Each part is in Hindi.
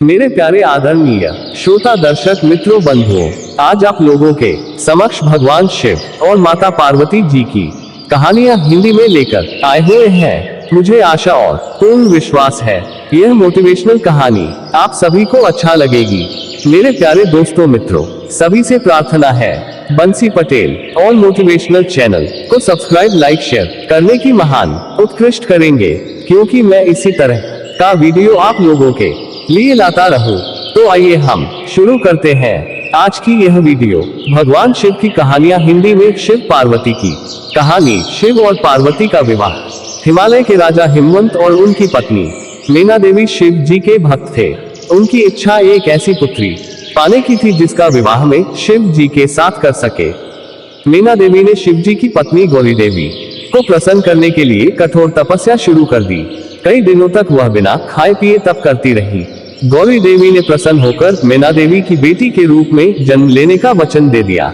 मेरे प्यारे आदरणीय श्रोता दर्शक मित्रों बंधुओं, आज आप लोगों के समक्ष भगवान शिव और माता पार्वती जी की कहानियां हिंदी में लेकर आए हुए हैं। मुझे आशा और पूर्ण विश्वास है यह मोटिवेशनल कहानी आप सभी को अच्छा लगेगी। मेरे प्यारे दोस्तों मित्रों, सभी से प्रार्थना है बंसी पटेल और मोटिवेशनल चैनल को सब्सक्राइब, लाइक, शेयर करने की महान उत्कृष्ट करेंगे, क्योंकि मैं इसी तरह का वीडियो आप लोगों के लिए लाता रहूं। तो आइए हम शुरू करते हैं आज की यह वीडियो। भगवान शिव की कहानियां हिंदी में। शिव पार्वती की कहानी। शिव और पार्वती का विवाह। हिमालय के राजा हिमवंत और उनकी पत्नी मीना देवी शिव जी के भक्त थे। उनकी इच्छा एक ऐसी पुत्री पाने की थी जिसका विवाह में शिव जी के साथ कर सके। मीना देवी ने शिव जी की पत्नी गौरी देवी को प्रसन्न करने के लिए कठोर तपस्या शुरू कर दी। कई दिनों तक वह बिना खाए पिए तप करती रही। गौरी देवी ने प्रसन्न होकर मीना देवी की बेटी के रूप में जन्म लेने का वचन दे दिया।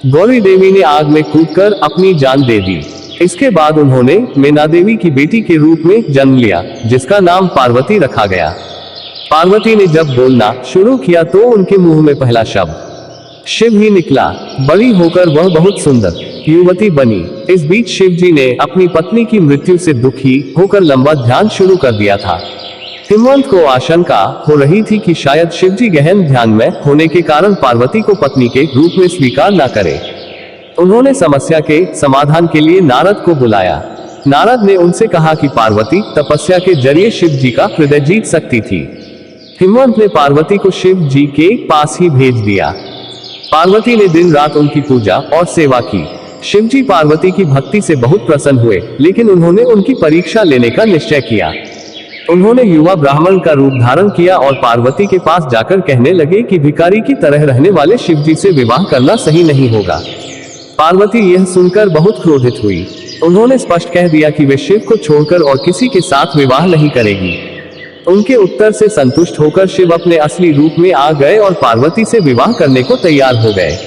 गौरी देवी ने आग में कूदकर अपनी जान दे दी। इसके बाद उन्होंने मीना देवी की बेटी के रूप में जन्म लिया, जिसका नाम पार्वती रखा गया। पार्वती ने जब बोलना शुरू किया तो उनके मुंह में पहला शब्द शिव ही निकला। बड़ी होकर वह बहुत सुंदर युवती बनी। इस बीच शिव जी ने अपनी पत्नी की मृत्यु से दुखी होकर लंबा ध्यान शुरू कर दिया था। हिमवंत को आशंका हो रही थी कि शायद शिव जी गहन ध्यान में होने के कारण पार्वती को पत्नी के रूप में स्वीकार न करें। उन्होंने समस्या के समाधान के लिए नारद को बुलाया। नारद ने उनसे कहा कि पार्वती तपस्या के जरिए शिव जी का हृदय जीत सकती थी। हिमवंत ने पार्वती को शिव जी के पास ही भेज दिया। पार्वती ने दिन रात उनकी पूजा और सेवा की। शिव जी पार्वती की भक्ति से बहुत प्रसन्न हुए, लेकिन उन्होंने उनकी परीक्षा लेने का निश्चय किया। उन्होंने युवा ब्राह्मण का रूप धारण किया और पार्वती के पास जाकर कहने लगे कि भिखारी की तरह रहने वाले शिव जी से विवाह करना सही नहीं होगा। पार्वती यह सुनकर बहुत क्रोधित हुई। उन्होंने स्पष्ट कह दिया कि वे शिव को छोड़कर और किसी के साथ विवाह नहीं करेगी। उनके उत्तर से संतुष्ट होकर शिव अपने असली रूप में आ गए और पार्वती से विवाह करने को तैयार हो गए।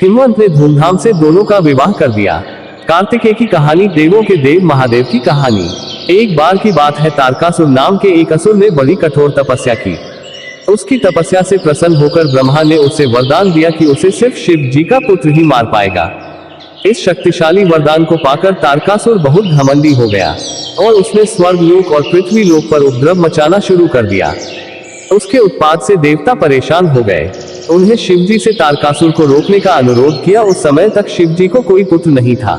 हिमवंत ने धूमधाम से दोनों का विवाह कर दिया। कार्तिकेय की कहानी। देवों के देव महादेव की कहानी। एक बार की बात है, तारकासुर नाम के एक असुर ने बड़ी कठोर तपस्या की। उसकी तपस्या से प्रसन्न होकर ब्रह्मा ने उसे वरदान दिया कि उसे सिर्फ शिव जी का पुत्र ही मार पाएगा। इस शक्तिशाली वरदान को पाकर तारकासुर बहुत घमंडी हो गया और उसने स्वर्गलोक और पृथ्वी लोक पर उपद्रव मचाना शुरू कर दिया। उसके उत्पात से देवता परेशान हो गए। उन्हें शिवजी से तारकासुर को रोकने का अनुरोध किया। उस समय तक शिवजी को कोई पुत्र नहीं था।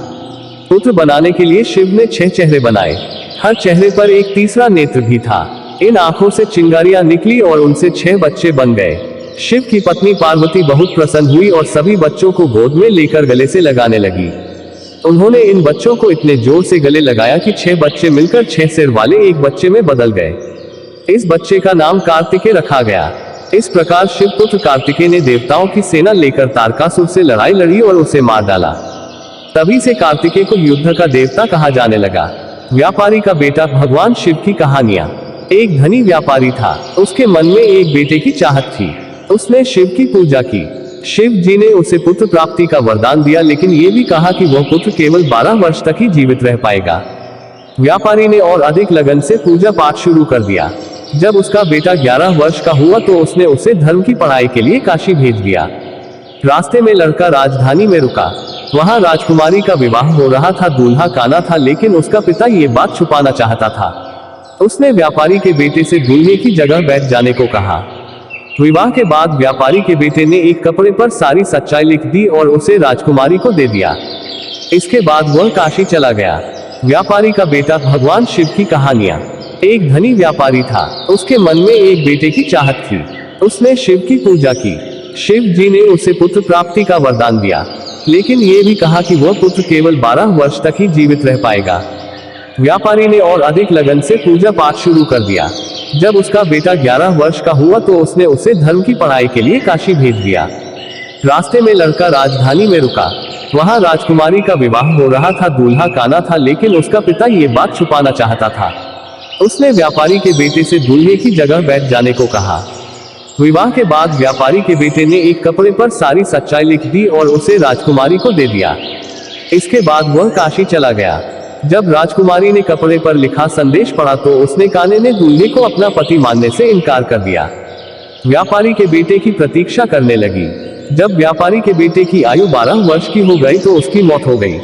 पुत्र बनाने के लिए शिव ने 6 चेहरे बनाए। हर चेहरे पर एक तीसरा नेत्र भी था। इन आंखों से चिंगारियां निकली और उनसे 6 बच्चे बन गए। शिव की पत्नी पार्वती बहुत प्रसन्न हुई और सभी बच्चों को गोद में लेकर गले से लगाने लगी। उन्होंने इन बच्चों को इतने जोर से गले लगाया कि 6 बच्चे मिलकर 6 सिर वाले एक बच्चे में बदल गए। इस बच्चे का नाम कार्तिकेय रखा गया। इस प्रकार शिव पुत्र कार्तिकेय ने देवताओं की सेना लेकर तारकासुर से लड़ाई लड़ी और उसे मार डाला। तभी से कार्तिकेय को युद्ध का देवता कहा जाने लगा। व्यापारी का बेटा। भगवान शिव की कहानियां। एक धनी व्यापारी था। उसके मन में एक बेटे की चाहत थी। उसने शिव की पूजा की। शिव जी ने उसे पुत्र प्राप्ति का वरदान दिया, लेकिन ये भी कहा कि वह पुत्र केवल 12 वर्ष तक ही जीवित रह पाएगा। व्यापारी ने और अधिक लगन से पूजा पाठ शुरू कर दिया। जब उसका बेटा 11 वर्ष का हुआ तो उसने उसे धर्म की पढ़ाई के लिए काशी भेज दिया। रास्ते में लड़का राजधानी में रुका। वहां राजकुमारी का विवाह हो रहा था। दूल्हा काना था, लेकिन उसका पिता ये बात छुपाना चाहता था। उसने व्यापारी के बेटे से दूल्हे की जगह बैठ जाने को कहा। विवाह के बाद व्यापारी के बेटे ने एक कपड़े पर सारी सच्चाई लिख दी और उसे राजकुमारी को दे दिया। इसके बाद वह काशी चला गया। व्यापारी का बेटा। भगवान शिव की कहानियां। एक धनी व्यापारी था। उसके मन में एक बेटे की चाहत थी। उसने शिव की पूजा की। शिव जी ने उसे पुत्र प्राप्ति का वरदान दिया, लेकिन ये भी कहा कि वह पुत्र केवल 12 वर्ष तक ही जीवित रह पाएगा। व्यापारी ने और अधिक लगन से पूजा पाठ शुरू कर दिया। जब उसका बेटा 11 वर्ष का हुआ तो उसने उसे धर्म की पढ़ाई के लिए काशी भेज दिया। रास्ते में लड़का राजधानी में रुका। वहां राजकुमारी का विवाह हो रहा था। दूल्हा काना था, लेकिन उसका पिता ये बात छुपाना चाहता था। उसने व्यापारी के बेटे से दूल्हे की जगह बैठ जाने को कहा। विवाह के बाद व्यापारी के बेटे ने एक कपड़े पर सारी सच्चाई लिख दी और उसे राजकुमारी को दे दिया। इसके बाद वह काशी चला गया। जब राजकुमारी ने कपड़े पर लिखा संदेश पढ़ा तो उसने कान्हे ने दूल्हे को अपना पति मानने से इनकार कर दिया। व्यापारी के बेटे की प्रतीक्षा करने लगी। जब व्यापारी के बेटे की आयु 12 वर्ष की हो गई तो उसकी मौत हो गई।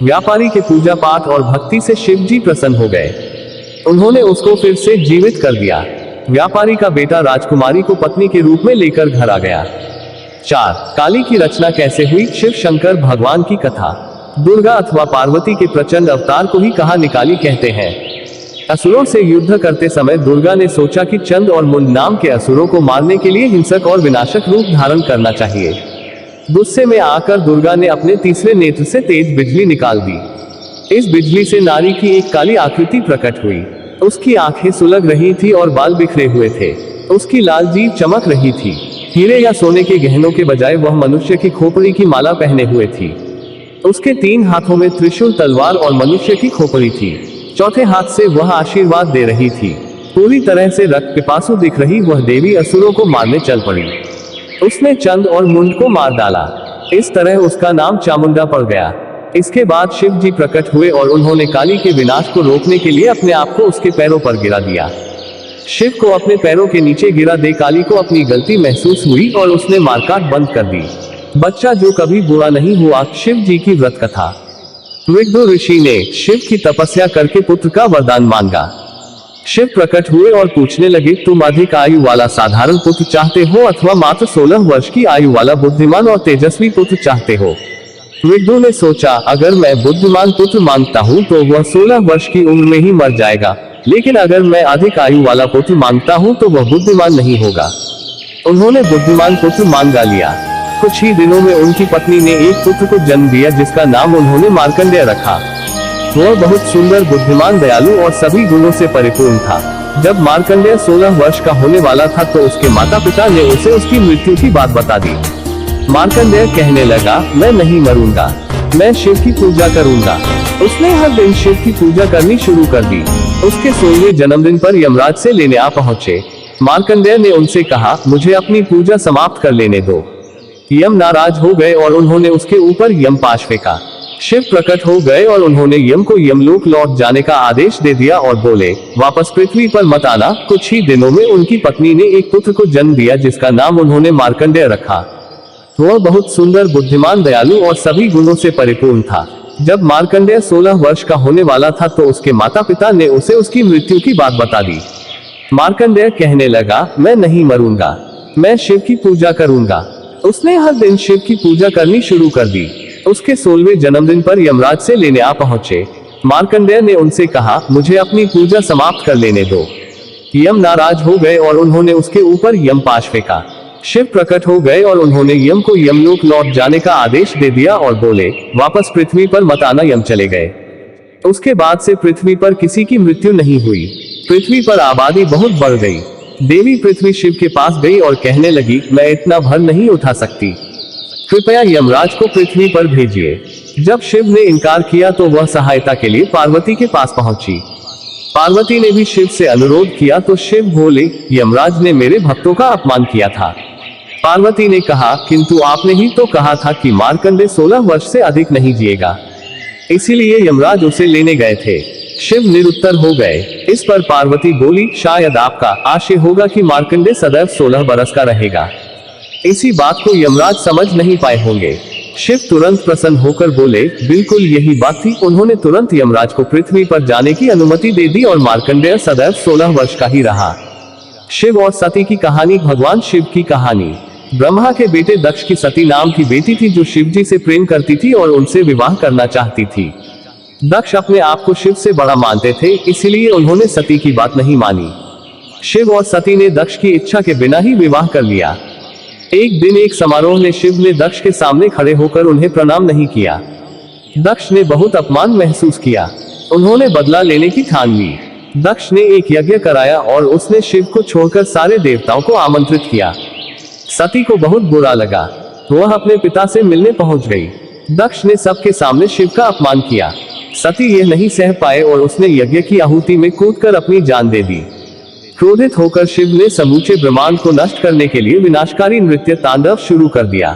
व्यापारी के पूजा पाठ और भक्ति से शिव जी प्रसन्न हो गए। उन्होंने उसको फिर से जीवित कर दिया। व्यापारी का बेटा राजकुमारी को पत्नी के रूप में लेकर घर आ गया। 4. काली की रचना कैसे हुई? शिव शंकर भगवान की कथा। दुर्गा अथवा पार्वती के प्रचंड अवतार को ही कहा निकाली कहते हैं। असुरों से युद्ध करते समय दुर्गा ने सोचा कि चंद और मुंड नाम के असुरों को मारने के लिए हिंसक और विनाशक रूप धारण करना चाहिए। गुस्से में आकर दुर्गा ने अपने तीसरे नेत्र से तेज बिजली निकाल दी। इस बिजली से नारी की एक काली आकृति प्रकट हुई। उसकी आंखें सुलग रही थी और बाल बिखरे हुए थे। उसकी लाल जीभ चमक रही थी। हीरे या सोने के गहनों के बजाय वह मनुष्य की खोपड़ी की माला पहने हुए थी। उसके 3 हाथों में त्रिशूल, तलवार और मनुष्य की खोपड़ी थी। चौथे हाथ से वह आशीर्वाद दे रही थी। पूरी तरह से रक्त पिपासु दिख रही वह देवी असुरों को मारने चल पड़ी। उसने चंद और मुंड को मार डाला। इस तरह उसका नाम चामुंडा पड़ गया। इसके बाद शिव जी प्रकट हुए और उन्होंने काली के विनाश को रोकने के लिए अपने आप को उसके पैरों पर गिरा दिया। शिव को अपने पैरों के नीचे गिरा दे काली को अपनी गलती महसूस हुई और उसने मारकाट बंद कर दी। बच्चा जो कभी बुरा नहीं हुआ। शिव जी की व्रत कथा। ऋग्वेद ऋषि ने शिव की तपस्या करके पुत्र का वरदान मांगा। शिव प्रकट हुए और पूछने लगे, तुम अधिक आयु वाला साधारण पुत्र चाहते हो अथवा मात्र 16 वर्ष की आयु वाला बुद्धिमान और तेजस्वी पुत्र चाहते हो? ऋग्वेद ने सोचा, अगर मैं बुद्धिमान पुत्र मांगता हूँ तो वह 16 वर्ष की उम्र में ही मर जाएगा, लेकिन अगर मैं अधिक आयु वाला पुत्र मांगता हूँ तो वह बुद्धिमान नहीं होगा। उन्होंने बुद्धिमान पुत्र मांगा लिया। कुछ ही दिनों में उनकी पत्नी ने एक पुत्र को जन्म दिया जिसका नाम उन्होंने मार्कंडेय रखा। वह बहुत सुंदर, बुद्धिमान, दयालु और सभी गुणों से परिपूर्ण था। जब मार्कंडेय 16 वर्ष का होने वाला था तो उसके माता पिता ने उसे उसकी मृत्यु की बात बता दी। मार्कंडेय कहने लगा, मैं नहीं मरूंगा, मैं शिव की पूजा करूंगा। उसने हर दिन शिव की पूजा करनी शुरू कर दी। उसके 16वें जन्मदिन पर यमराज से लेने आ पहुंचे। मार्कंडेय ने उनसे कहा, मुझे अपनी पूजा समाप्त कर लेने दो। यम नाराज हो गए और उन्होंने उसके ऊपर यमपाश फेंका। शिव प्रकट हो गए और उन्होंने यम को यमलोक लौट जाने का आदेश दे दिया और बोले, वापस पृथ्वी पर मत आना। कुछ ही दिनों में उनकी पत्नी ने एक पुत्र को जन्म दिया जिसका नाम उन्होंने मार्कंडेय रखा। वह बहुत सुंदर, बुद्धिमान, दयालु और सभी गुणों से परिपूर्ण था। जब मार्कंडेय 16 वर्ष का होने वाला था तो उसके माता पिता ने उसे उसकी मृत्यु की बात बता दी। मार्कंडेय कहने लगा, मैं नहीं मरूंगा, मैं शिव की पूजा करूंगा। उसने हर दिन शिव की पूजा करनी शुरू कर दी। उसके 16वें जन्मदिन पर यमराज से लेने आ पहुंचे। मार्कंडेय ने उनसे कहा, मुझे अपनी पूजा समाप्त कर लेने दो। यम नाराज हो गए और उन्होंने उसके ऊपर यमपाश फेंका। शिव प्रकट हो गए और उन्होंने यम को यमलोक लौट जाने का आदेश दे दिया और बोले, वापस पृथ्वी पर मत आना। यम चले गए। उसके बाद से पृथ्वी पर किसी की मृत्यु नहीं हुई। पृथ्वी पर आबादी बहुत बढ़ गई। देवी पृथ्वी शिव के पास गई और कहने लगी, मैं इतना भार नहीं उठा सकती, कृपया यमराज को पृथ्वी पर भेजिए। जब शिव ने इनकार किया तो वह सहायता के लिए पार्वती के पास पहुंची। पार्वती ने भी शिव से अनुरोध किया तो शिव बोले, यमराज ने मेरे भक्तों का अपमान किया था। पार्वती ने कहा, किंतु आपने ही तो कहा था कि मार्कंडेय 16 वर्ष से अधिक नहीं जिएगा, इसीलिए यमराज उसे लेने गए थे। शिव निरुत्तर हो गए। इस पर पार्वती बोली, शायद आपका आशय होगा कि मार्कंडेय सदैव 16 बरस का रहेगा। इसी बात को यमराज समझ नहीं पाए होंगे। शिव तुरंत प्रसन्न होकर बोले, बिल्कुल यही बात थी। उन्होंने तुरंत यमराज को पृथ्वी पर जाने की अनुमति दे दी और मार्कंडेय सदैव 16 वर्ष का ही रहा। शिव और सती की कहानी। भगवान शिव की कहानी। ब्रह्मा के बेटे दक्ष की सती नाम की बेटी थी जो शिव जी से प्रेम करती थी और उनसे विवाह करना चाहती थी। दक्ष अपने आप को शिव से बड़ा मानते थे, इसलिए उन्होंने सती की बात नहीं मानी। शिव और सती ने दक्ष की इच्छा के बिना ही विवाह कर लिया। एक दिन एक समारोह में शिव ने दक्ष के सामने खड़े होकर उन्हें प्रणाम नहीं किया। दक्ष ने बहुत अपमान महसूस किया। उन्होंने बदला लेने की ठान ली। दक्ष ने एक यज्ञ कराया और उसने शिव को छोड़कर सारे देवताओं को आमंत्रित किया। सती को बहुत बुरा लगा। वह अपने पिता से मिलने पहुंच गई। दक्ष ने सबके सामने शिव का अपमान किया। सती यह नहीं सह पाए और उसने यज्ञ की आहुति में कूदकर अपनी जान दे दी। क्रोधित होकर शिव ने समूचे ब्रह्मांड को नष्ट करने के लिए विनाशकारी नृत्य तांडव शुरू कर दिया।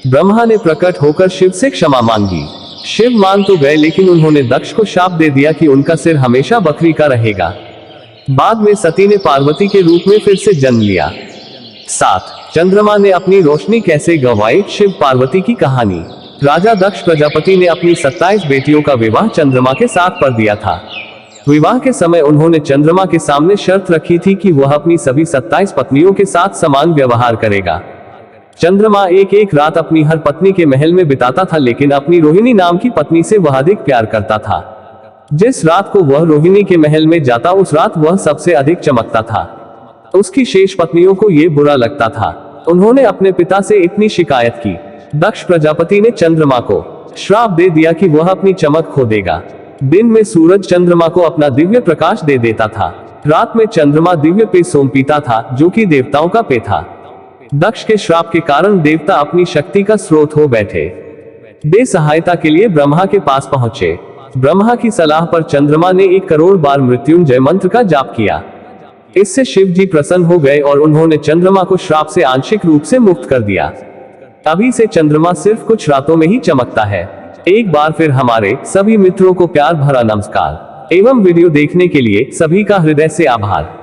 ब्रह्मा ने प्रकट होकर शिव से क्षमा मांगी। शिव मान तो गए, लेकिन उन्होंने दक्ष को शाप दे दिया कि उनका सिर हमेशा बकरी का रहेगा। बाद में सती ने पार्वती के रूप में फिर से जन्म लिया। 7. चंद्रमा ने अपनी रोशनी कैसे गंवाई, शिव पार्वती की कहानी। राजा दक्ष प्रजापति ने अपनी 27 बेटियों का विवाह चंद्रमा के साथ कर दिया था। विवाह के समय उन्होंने चंद्रमा के सामने शर्त रखी थी कि वह अपनी सभी 27 पत्नियों के साथ समान व्यवहार करेगा। चंद्रमा एक एक रात अपनी हर पत्नी के महल में बिताता था, लेकिन अपनी रोहिणी नाम की पत्नी से वह अधिक प्यार करता था। जिस रात को वह रोहिणी के महल में जाता, उस रात वह सबसे अधिक चमकता था। उसकी शेष पत्नियों को यह बुरा लगता था। उन्होंने अपने पिता से इतनी शिकायत की। दक्ष प्रजापति ने चंद्रमा को श्राप दे दिया कि वह अपनी चमक खो देगा। दिन में सूरज चंद्रमा को अपना दिव्य प्रकाश दे देता था। रात में चंद्रमा दिव्य पेय सोम पीता था, जो कि देवताओं का पेय था। दक्ष के श्राप के कारण देवता अपनी शक्ति का स्रोत हो बैठे। वे सहायता के लिए ब्रह्मा के पास पहुंचे। ब्रह्मा की सलाह पर चंद्रमा ने 1 करोड़ बार मृत्युंजय मंत्र का जाप किया। इससे शिव जी प्रसन्न हो गए और उन्होंने चंद्रमा को श्राप से आंशिक रूप से मुक्त कर दिया। तभी से चंद्रमा सिर्फ कुछ रातों में ही चमकता है। एक बार फिर हमारे सभी मित्रों को प्यार भरा नमस्कार एवं वीडियो देखने के लिए सभी का हृदय से आभार।